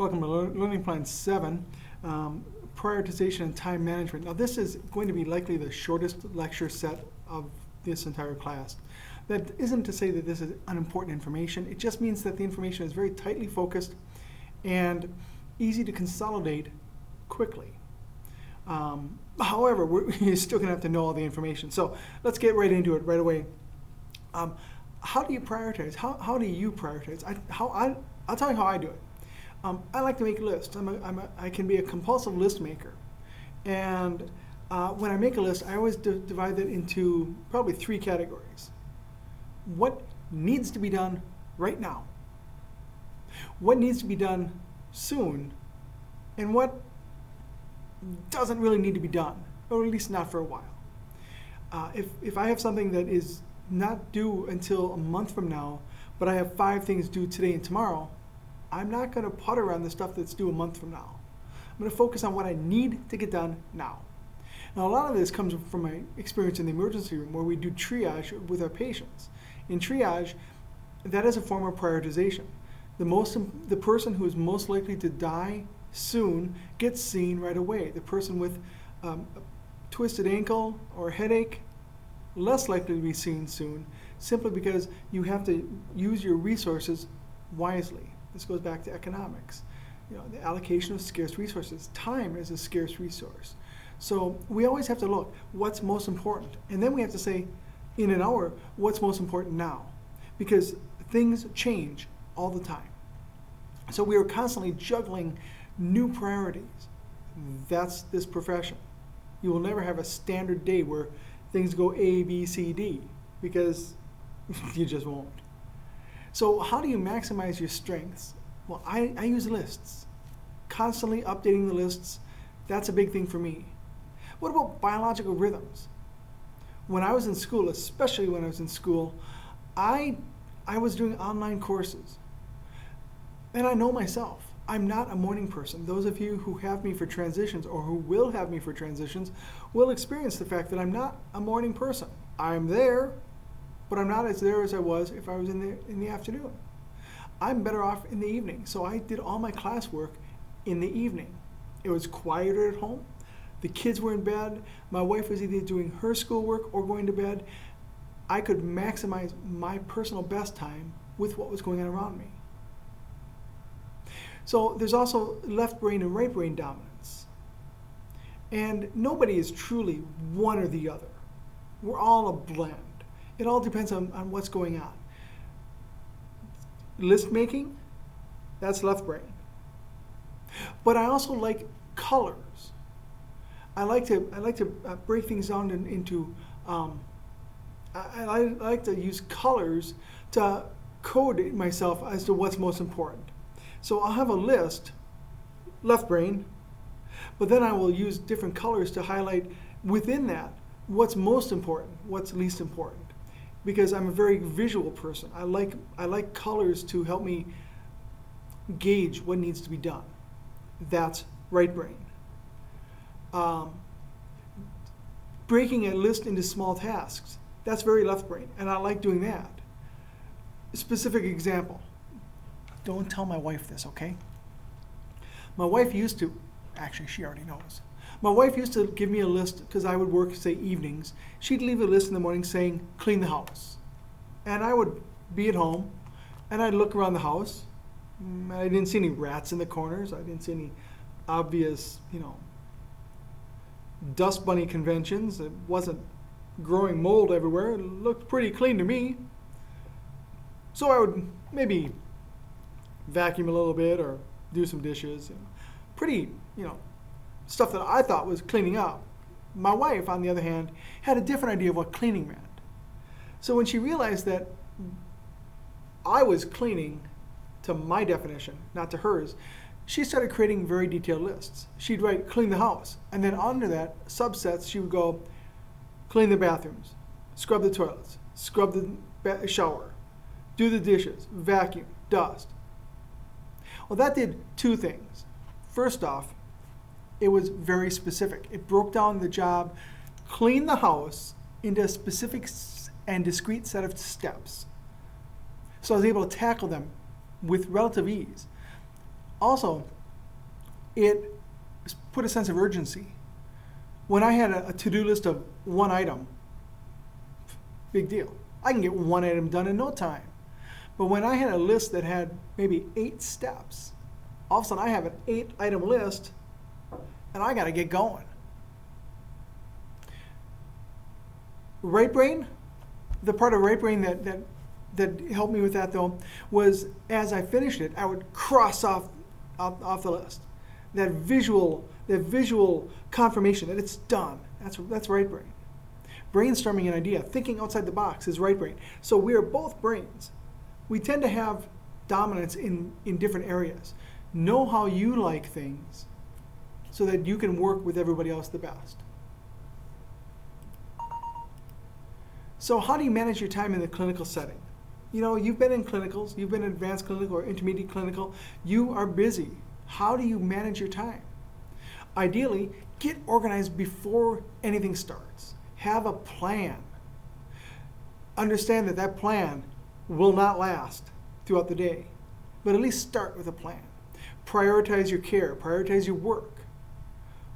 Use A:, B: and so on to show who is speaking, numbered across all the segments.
A: Welcome to Learning Plan 7, Prioritization and Time Management. Now this is going to be likely the shortest lecture set of this entire class. That isn't to say that this is unimportant information. It just means that the information is very tightly focused and easy to consolidate quickly. However, you're still going to have to know all the information. So let's get right into it right away. How do you prioritize? How do you prioritize? I'll tell you how I do it. I like to make lists. I can be a compulsive list maker. And when I make a list, I always divide it into probably 3 categories. What needs to be done right now? What needs to be done soon? And what doesn't really need to be done, or at least not for a while. If I have something that is not due until a month from now, but I have 5 things due today and tomorrow, I'm not going to putter on the stuff that's due a month from now. I'm going to focus on what I need to get done now. Now, a lot of this comes from my experience in the emergency room, where we do triage with our patients. In triage, that is a form of prioritization. The person who is most likely to die soon gets seen right away. The person with a twisted ankle or a headache, less likely to be seen soon, simply because you have to use your resources wisely. This goes back to economics. The allocation of scarce resources. Time is a scarce resource. So we always have to look what's most important. And then we have to say, in an hour, what's most important now? Because things change all the time. So we are constantly juggling new priorities. That's this profession. You will never have a standard day where things go A, B, C, D, because you just won't. So how do you maximize your strengths? Well, I use lists. Constantly updating the lists, that's a big thing for me. What about biological rhythms? When I was in school, especially when I was in school, I was doing online courses. And I know myself, I'm not a morning person. Those of you who have me for transitions or who will have me for transitions will experience the fact that I'm not a morning person. I'm there, but I'm not as there as I was if I was in the afternoon. I'm better off in the evening. So I did all my classwork in the evening. It was quieter at home. The kids were in bed. My wife was either doing her schoolwork or going to bed. I could maximize my personal best time with what was going on around me. So there's also left brain and right brain dominance. And nobody is truly one or the other. We're all a blend. It all depends on what's going on. List making, that's left brain. But I also like colors. I like to break things down into. I like to use colors to code myself as to what's most important. So I'll have a list, left brain, but then I will use different colors to highlight within that what's most important, what's least important. Because I'm a very visual person. I like colors to help me gauge what needs to be done. That's right brain. Breaking a list into small tasks. That's very left brain, and I like doing that. Specific example. Don't tell my wife this, okay? My wife used to, actually she already knows. My wife used to give me a list because I would work, say, evenings. She'd leave a list in the morning saying, clean the house. And I would be at home, and I'd look around the house. I didn't see any rats in the corners. I didn't see any obvious, dust bunny conventions. It wasn't growing mold everywhere. It looked pretty clean to me. So I would maybe vacuum a little bit or do some dishes. Pretty, stuff that I thought was cleaning up. My wife, on the other hand, had a different idea of what cleaning meant. So when she realized that I was cleaning to my definition, not to hers, she started creating very detailed lists. She'd write, clean the house. And then under that, subsets, she would go, clean the bathrooms, scrub the toilets, scrub the shower, do the dishes, vacuum, dust. Well, that did 2 things. First off, it was very specific. It broke down the job, clean the house, into a specific and discrete set of steps. So I was able to tackle them with relative ease. Also, it put a sense of urgency. When I had a to-do list of one item, big deal. I can get one item done in no time. But when I had a list that had maybe 8 steps, all of a sudden I have an 8-item list and I got to get going. Right brain, the part of right brain that helped me with that though was as I finished it, I would cross off the list. That visual confirmation that it's done. That's right brain. Brainstorming an idea, thinking outside the box is right brain. So we are both brains. We tend to have dominance in different areas. Know how you like things so that you can work with everybody else the best. So how do you manage your time in the clinical setting? You know, you've been in clinicals, you've been in advanced clinical or intermediate clinical, you are busy. How do you manage your time? Ideally, get organized before anything starts. Have a plan. Understand that plan will not last throughout the day, but at least start with a plan. Prioritize your care, prioritize your work.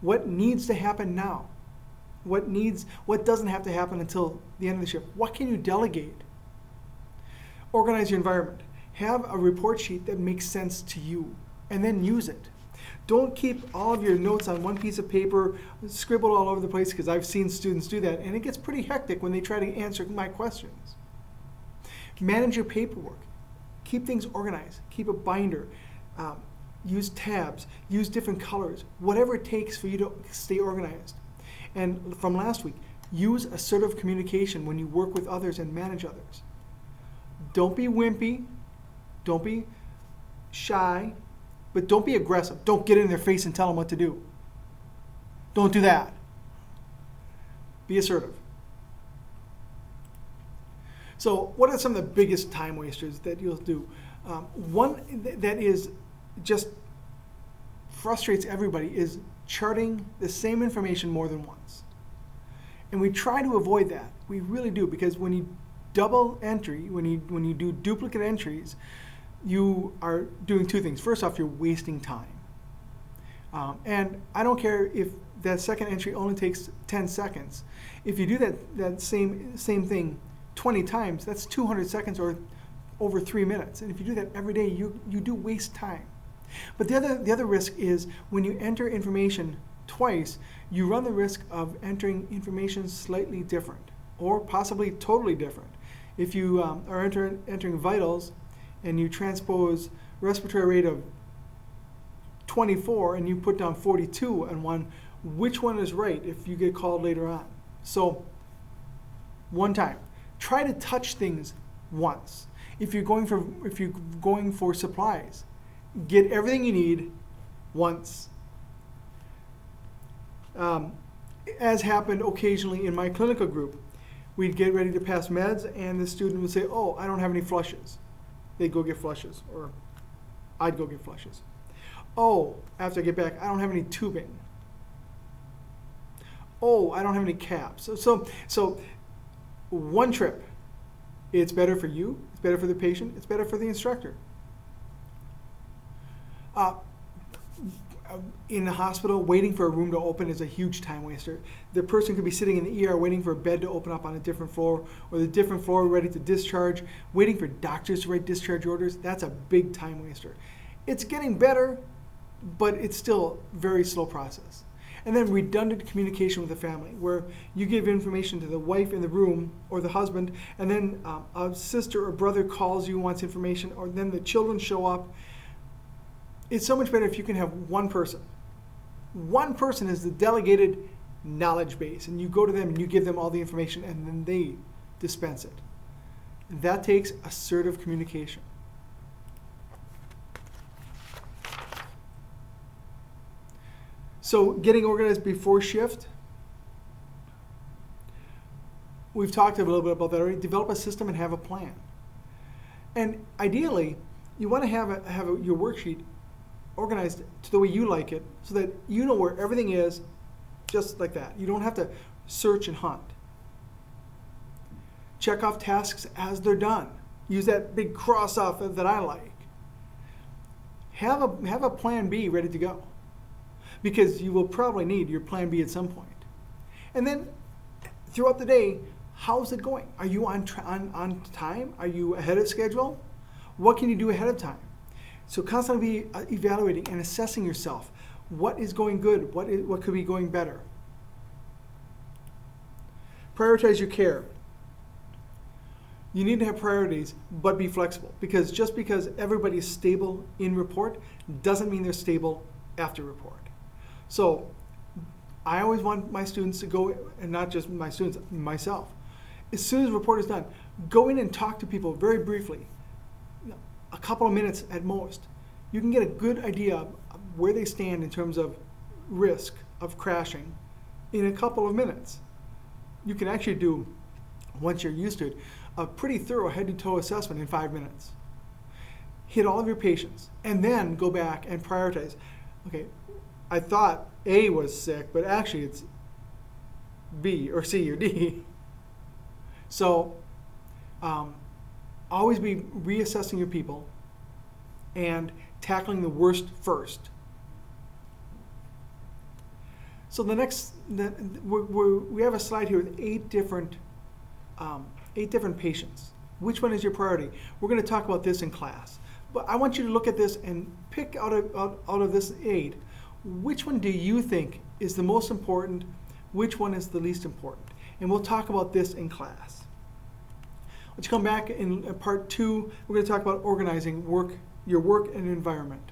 A: What needs to happen now? What doesn't have to happen until the end of the shift? What can you delegate? Organize your environment. Have a report sheet that makes sense to you, and then use it. Don't keep all of your notes on one piece of paper, scribbled all over the place, because I've seen students do that, and it gets pretty hectic when they try to answer my questions. Manage your paperwork. Keep things organized. Keep a binder. Use tabs. Use different colors. Whatever it takes for you to stay organized. And from last week, use assertive communication when you work with others and manage others. Don't be wimpy. Don't be shy. But don't be aggressive. Don't get in their face and tell them what to do. Don't do that. Be assertive. So what are some of the biggest time wasters that you'll do? One that is just frustrates everybody is charting the same information more than once. And we try to avoid that. We really do, because when you double entry, when you do duplicate entries, you are doing two things. First off, you're wasting time. And I don't care if that second entry only takes 10 seconds. If you do that same thing 20 times, that's 200 seconds or over 3 minutes. And if you do that every day, you do waste time. But the other risk is when you enter information twice, you run the risk of entering information slightly different or possibly totally different. If you are entering vitals and you transpose respiratory rate of 24 and you put down 42 on one, which one is right if you get called later on? So one time. Try to touch things once. If you're going for supplies, get everything you need once. As happened occasionally in my clinical group, we'd get ready to pass meds and the student would say, "Oh, I don't have any flushes." They'd go get flushes, or I'd go get flushes. "Oh, after I get back, I don't have any tubing." "Oh, I don't have any caps." So one trip, it's better for you, it's better for the patient, it's better for the instructor. In the hospital, waiting for a room to open is a huge time waster. The person could be sitting in the ER waiting for a bed to open up on a different floor, or the different floor ready to discharge, waiting for doctors to write discharge orders. That's a big time waster. It's getting better, but it's still a very slow process. And then redundant communication with the family, where you give information to the wife in the room or the husband, and then a sister or brother calls you, wants information, or then the children show up. It's so much better if you can have one person. One person is the delegated knowledge base, and you go to them and you give them all the information, and then they dispense it. That takes assertive communication. So getting organized before shift, we've talked a little bit about that already. Develop a system and have a plan. And ideally, you want to have your worksheet organized to the way you like it, so that you know where everything is, just like that. You don't have to search and hunt. Check off tasks as they're done. Use that big cross off that I like. have a plan B ready to go, because you will probably need your plan B at some point. And then throughout the day, how's it going? Are you on time? Are you ahead of schedule? What can you do ahead of time? So constantly be evaluating and assessing yourself. What is going good? What could be going better? Prioritize your care. You need to have priorities, but be flexible, because just because everybody's stable in report doesn't mean they're stable after report. So I always want my students to go, and not just my students, myself. As soon as the report is done, go in and talk to people very briefly, a couple of minutes at most. You can get a good idea of where they stand in terms of risk of crashing in a couple of minutes. You can actually do, once you're used to it, a pretty thorough head-to-toe assessment in 5 minutes. Hit all of your patients, and then go back and prioritize. Okay, I thought A was sick, but actually it's B or C or D. So always be reassessing your people and tackling the worst first. So the next, we have a slide here with 8 different patients. Which one is your priority? We're going to talk about this in class. But I want you to look at this and pick out of this 8, which one do you think is the most important, which one is the least important? And we'll talk about this in class. Let's come back in part 2. We're going to talk about organizing your work and environment.